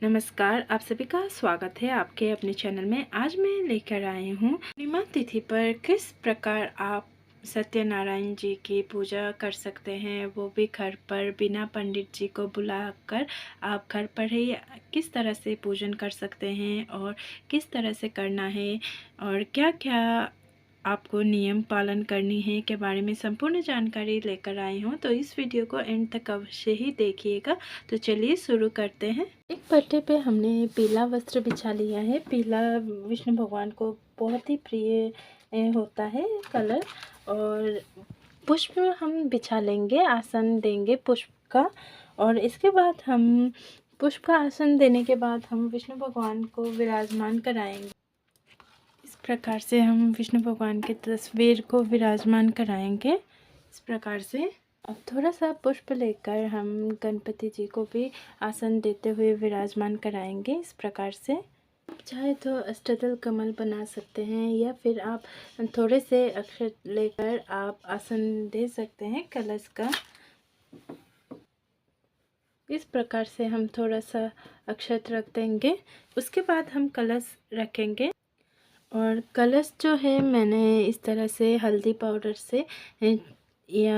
नमस्कार, आप सभी का स्वागत है आपके अपने चैनल में। आज मैं लेकर आई हूँ पूर्णिमा तिथि पर किस प्रकार आप सत्यनारायण जी की पूजा कर सकते हैं, वो भी घर पर बिना पंडित जी को बुलाकर। आप घर पर ही किस तरह से पूजन कर सकते हैं और किस तरह से करना है और क्या क्या आपको नियम पालन करनी है के बारे में संपूर्ण जानकारी लेकर आई हूँ। तो इस वीडियो को एंड तक अवश्य ही देखिएगा। तो चलिए शुरू करते हैं। एक पट्टे पे हमने पीला वस्त्र बिछा लिया है। पीला विष्णु भगवान को बहुत ही प्रिय होता है कलर। और पुष्प हम बिछा लेंगे, आसन देंगे पुष्प का। और इसके बाद हम पुष्प का आसन देने के बाद हम विष्णु भगवान को विराजमान कराएंगे। इस प्रकार से हम विष्णु भगवान की तस्वीर को विराजमान कराएंगे। इस प्रकार से अब थोड़ा सा पुष्प लेकर हम गणपति जी को भी आसन देते हुए विराजमान कराएंगे। इस प्रकार से आप चाहे तो अष्टदल कमल बना सकते हैं या फिर आप थोड़े से अक्षत लेकर आप आसन दे सकते हैं कलश का। इस प्रकार से हम थोड़ा सा अक्षत रख देंगे। उसके बाद हम कलश रखेंगे। और कलश जो है मैंने इस तरह से हल्दी पाउडर से या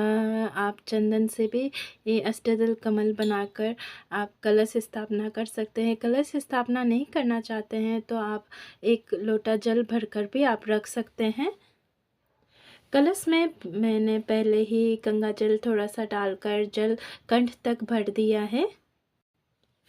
आप चंदन से भी ये अष्टदल कमल बनाकर आप कलश स्थापना कर सकते हैं। कलश स्थापना नहीं करना चाहते हैं तो आप एक लोटा जल भरकर भी आप रख सकते हैं। कलश में मैंने पहले ही गंगा जल थोड़ा सा डालकर जल कंठ तक भर दिया है।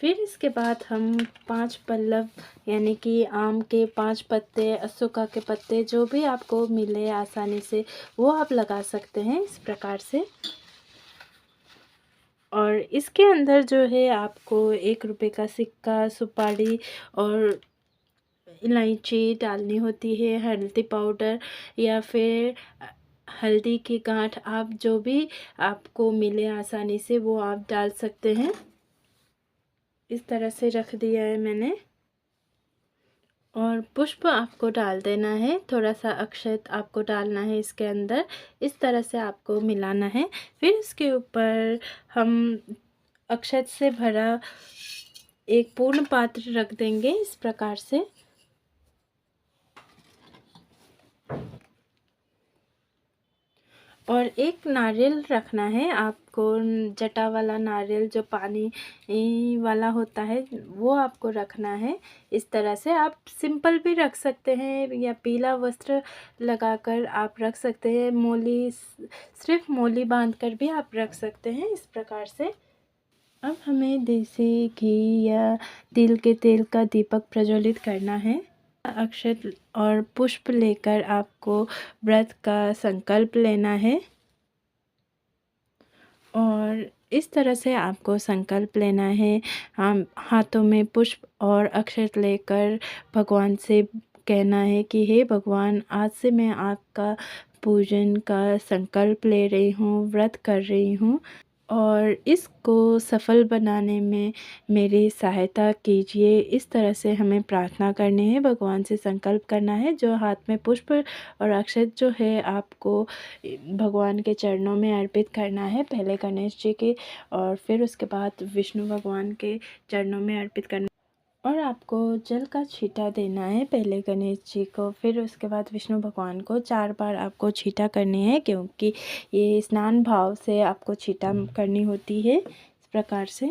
फिर इसके बाद हम 5 पल्लव यानी कि आम के 5 पत्ते, अशोका के पत्ते, जो भी आपको मिले आसानी से वो आप लगा सकते हैं इस प्रकार से। और इसके अंदर जो है आपको 1 रुपये का सिक्का, सुपारी और इलायची डालनी होती है, हल्दी पाउडर या फिर हल्दी की गांठ, आप जो भी आपको मिले आसानी से वो आप डाल सकते हैं। इस तरह से रख दिया है मैंने। और पुष्प आपको डाल देना है, थोड़ा सा अक्षत आपको डालना है इसके अंदर। इस तरह से आपको मिलाना है। फिर इसके ऊपर हम अक्षत से भरा एक पूर्ण पात्र रख देंगे इस प्रकार से। और एक नारियल रखना है आपको, जटा वाला नारियल जो पानी वाला होता है वो आपको रखना है। इस तरह से आप सिंपल भी रख सकते हैं या पीला वस्त्र लगाकर आप रख सकते हैं। मोली, सिर्फ मोली बांधकर भी आप रख सकते हैं इस प्रकार से। अब हमें देसी घी या तिल के तेल का दीपक प्रज्वलित करना है। अक्षत और पुष्प लेकर आपको व्रत का संकल्प लेना है। और इस तरह से आपको संकल्प लेना है। हम हाथों में पुष्प और अक्षत लेकर भगवान से कहना है कि हे भगवान, आज से मैं आपका पूजन का संकल्प ले रही हूँ, व्रत कर रही हूँ और इसको सफल बनाने में मेरी सहायता कीजिए। इस तरह से हमें प्रार्थना करनी है, भगवान से संकल्प करना है। जो हाथ में पुष्प और अक्षत जो है आपको भगवान के चरणों में अर्पित करना है, पहले गणेश जी के और फिर उसके बाद विष्णु भगवान के चरणों में अर्पित करना। और आपको जल का छींटा देना है, पहले गणेश जी को, फिर उसके बाद विष्णु भगवान को 4 बार आपको छींटा करनी है, क्योंकि ये स्नान भाव से आपको छींटा करनी होती है इस प्रकार से।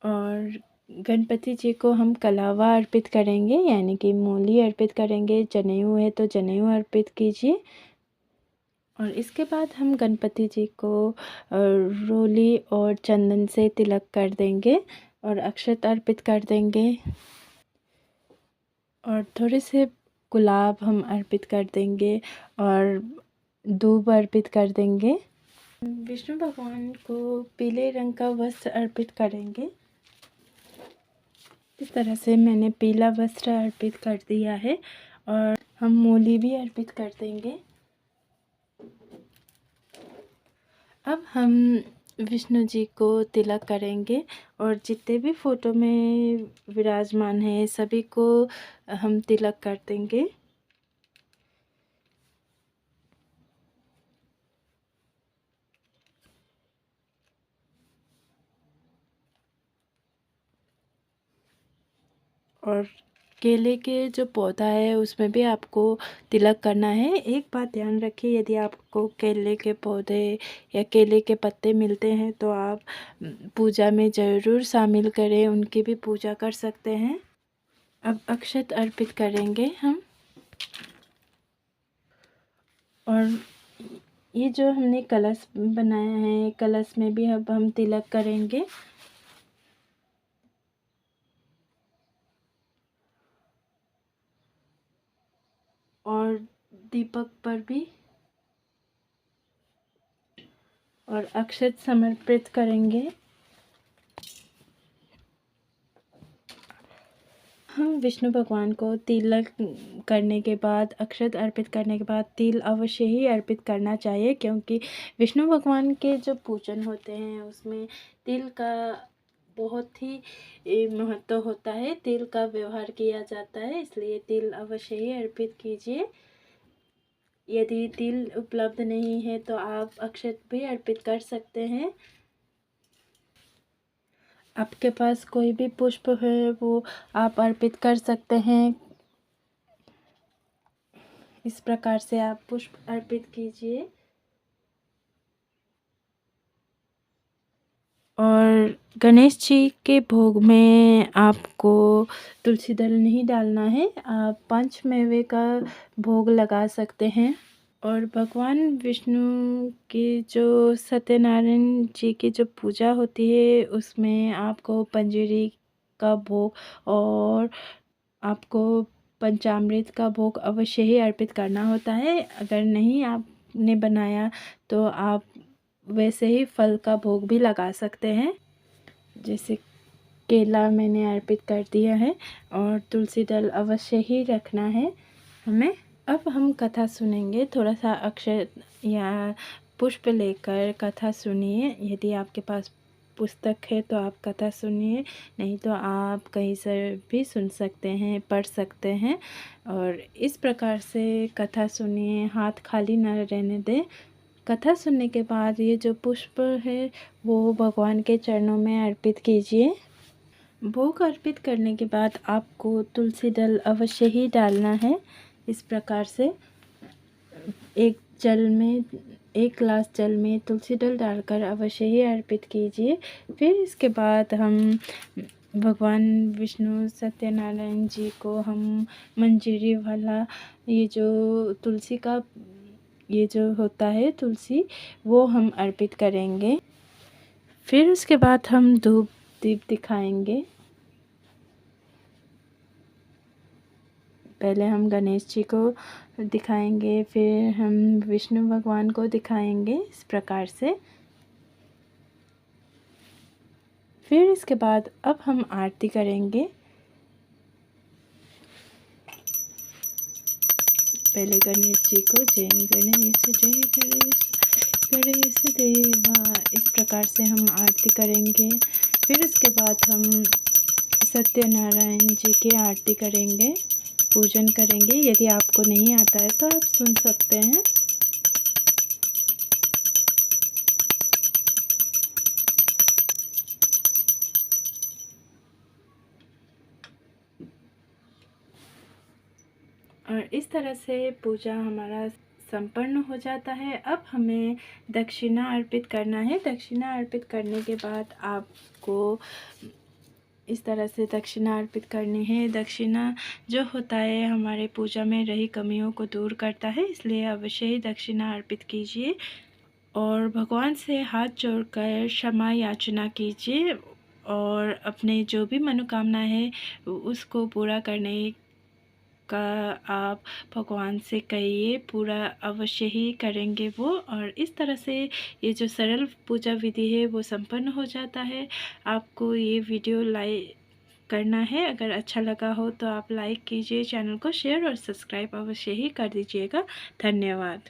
और गणपति जी को हम कलावा अर्पित करेंगे यानी कि मूली अर्पित करेंगे। जनेऊ है तो जनेऊ अर्पित कीजिए। और इसके बाद हम गणपति जी को रोली और चंदन से तिलक कर देंगे और अक्षत अर्पित कर देंगे और थोड़े से गुलाब हम अर्पित कर देंगे और दूब अर्पित कर देंगे। विष्णु भगवान को पीले रंग का वस्त्र अर्पित करेंगे। इस तरह से मैंने पीला वस्त्र अर्पित कर दिया है और हम मूली भी अर्पित कर देंगे। अब हम विष्णु जी को तिलक करेंगे और जितने भी फ़ोटो में विराजमान हैं सभी को हम तिलक कर देंगे। और केले के जो पौधा है उसमें भी आपको तिलक करना है। एक बात ध्यान रखिए, यदि आपको केले के पौधे या केले के पत्ते मिलते हैं तो आप पूजा में ज़रूर शामिल करें, उनकी भी पूजा कर सकते हैं। अब अक्षत अर्पित करेंगे हम। और ये जो हमने कलश बनाया है, कलश में भी अब हम तिलक करेंगे। और दीपक पर भी, और अक्षत समर्पित करेंगे। हम विष्णु भगवान को तिलक करने के बाद, अक्षत अर्पित करने के बाद तिल अवश्य ही अर्पित करना चाहिए, क्योंकि विष्णु भगवान के जो पूजन होते हैं उसमें तिल का बहुत ही महत्व होता है। तिल का व्यवहार किया जाता है, इसलिए तिल अवश्य ही अर्पित कीजिए। यदि तिल उपलब्ध नहीं है तो आप अक्षत भी अर्पित कर सकते हैं। आपके पास कोई भी पुष्प है वो आप अर्पित कर सकते हैं। इस प्रकार से आप पुष्प अर्पित कीजिए। और गणेश जी के भोग में आपको तुलसी दल नहीं डालना है, आप पंचमेवे का भोग लगा सकते हैं। और भगवान विष्णु की जो सत्यनारायण जी की जो पूजा होती है उसमें आपको पंजीरी का भोग और आपको पंचामृत का भोग अवश्य ही अर्पित करना होता है। अगर नहीं आपने बनाया तो आप वैसे ही फल का भोग भी लगा सकते हैं। जैसे केला मैंने अर्पित कर दिया है, और तुलसी दल अवश्य ही रखना है हमें। अब हम कथा सुनेंगे। थोड़ा सा अक्षर या पुष्प लेकर कथा सुनिए। यदि आपके पास पुस्तक है तो आप कथा सुनिए, नहीं तो आप कहीं से भी सुन सकते हैं, पढ़ सकते हैं। और इस प्रकार से कथा सुनिए, हाथ खाली न रहने दें। कथा सुनने के बाद ये जो पुष्प है वो भगवान के चरणों में अर्पित कीजिए। भोग अर्पित करने के बाद आपको तुलसी दल अवश्य ही डालना है। इस प्रकार से एक गिलास जल में तुलसी दल डालकर अवश्य ही अर्पित कीजिए। फिर इसके बाद हम भगवान विष्णु सत्यनारायण जी को हम मंजीरी वाला ये जो तुलसी का ये जो होता है तुलसी, वो हम अर्पित करेंगे। फिर उसके बाद हम धूप दीप दिखाएंगे। पहले हम गणेश जी को दिखाएंगे, फिर हम विष्णु भगवान को दिखाएंगे इस प्रकार से। फिर इसके बाद अब हम आरती करेंगे। पहले गणेश जी को जय गणेश गणेश देवा, इस प्रकार से हम आरती करेंगे। फिर उसके बाद हम सत्यनारायण जी की आरती करेंगे, पूजन करेंगे। यदि आपको नहीं आता है तो आप सुन सकते हैं। और इस तरह से पूजा हमारा संपन्न हो जाता है। अब हमें दक्षिणा अर्पित करना है। दक्षिणा अर्पित करने के बाद आपको इस तरह से दक्षिणा अर्पित करनी है। दक्षिणा जो होता है हमारे पूजा में रही कमियों को दूर करता है, इसलिए अवश्य ही दक्षिणा अर्पित कीजिए। और भगवान से हाथ जोड़कर क्षमा याचना कीजिए, और अपने जो भी मनोकामना है उसको पूरा करने का आप भगवान से कहिए, पूरा अवश्य ही करेंगे वो। और इस तरह से ये जो सरल पूजा विधि है वो संपन्न हो जाता है। आपको ये वीडियो लाइक करना है। अगर अच्छा लगा हो तो आप लाइक कीजिए, चैनल को शेयर और सब्सक्राइब अवश्य ही कर दीजिएगा। धन्यवाद।